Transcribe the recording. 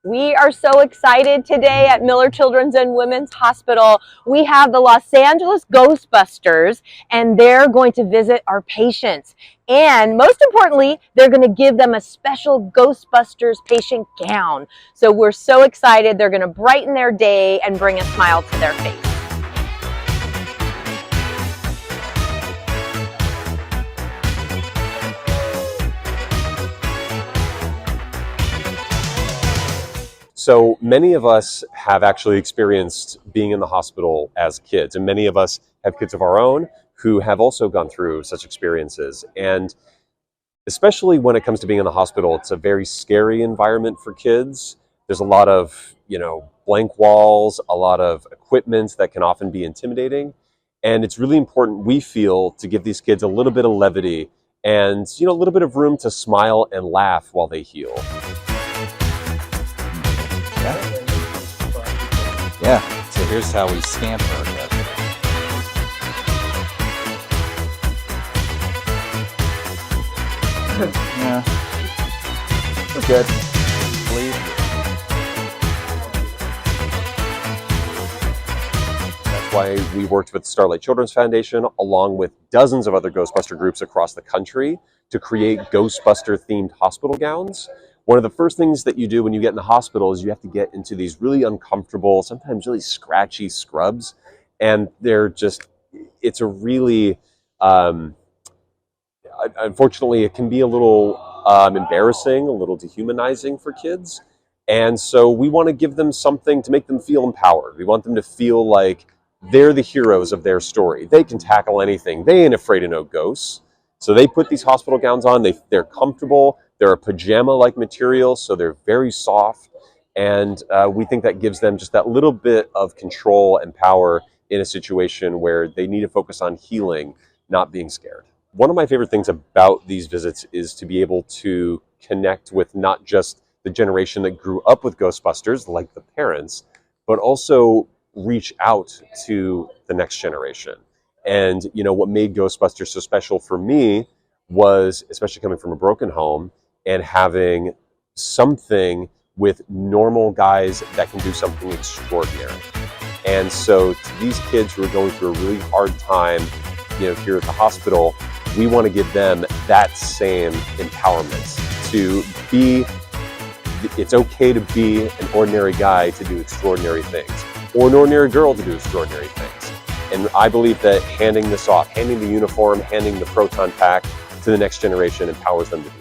We are so excited today at Miller Children's and Women's Hospital. We have the Los Angeles Ghostbusters, and they're going to visit our patients. And most importantly, they're going to give them a special Ghostbusters patient gown. So we're so excited. They're going to brighten their day and bring a smile to their face. So many of us have actually experienced being in the hospital as kids, and many of us have kids of our own who have also gone through such experiences. And especially when it comes to being in the hospital, it's a very scary environment for kids. There's a lot of, blank walls, a lot of equipment that can often be intimidating. And it's really important, we feel, to give these kids a little bit of levity and, a little bit of room to smile and laugh while they heal. Yeah, so here's how we stamp our cut. Yeah, we're good. Bleed. That's why we worked with Starlight Children's Foundation, along with dozens of other Ghostbuster groups across the country, to create Ghostbuster-themed hospital gowns. One of the first things that you do when you get in the hospital is you have to get into these really uncomfortable, sometimes really scratchy scrubs. And it's a really, unfortunately, it can be a little embarrassing, a little dehumanizing for kids. And so we want to give them something to make them feel empowered. We want them to feel like they're the heroes of their story. They can tackle anything. They ain't afraid of no ghosts. So they put these hospital gowns on. They're comfortable. They're a pajama-like material, so they're very soft. And we think that gives them just that little bit of control and power in a situation where they need to focus on healing, not being scared. One of my favorite things about these visits is to be able to connect with not just the generation that grew up with Ghostbusters, like the parents, but also reach out to the next generation. And, what made Ghostbusters so special for me was, especially coming from a broken home, and having something with normal guys that can do something extraordinary. And so to these kids who are going through a really hard time, here at the hospital, we want to give them that same empowerment to be, it's okay to be an ordinary guy to do extraordinary things, or an ordinary girl to do extraordinary things. And I believe that handing this off, handing the uniform, handing the proton pack to the next generation empowers them to do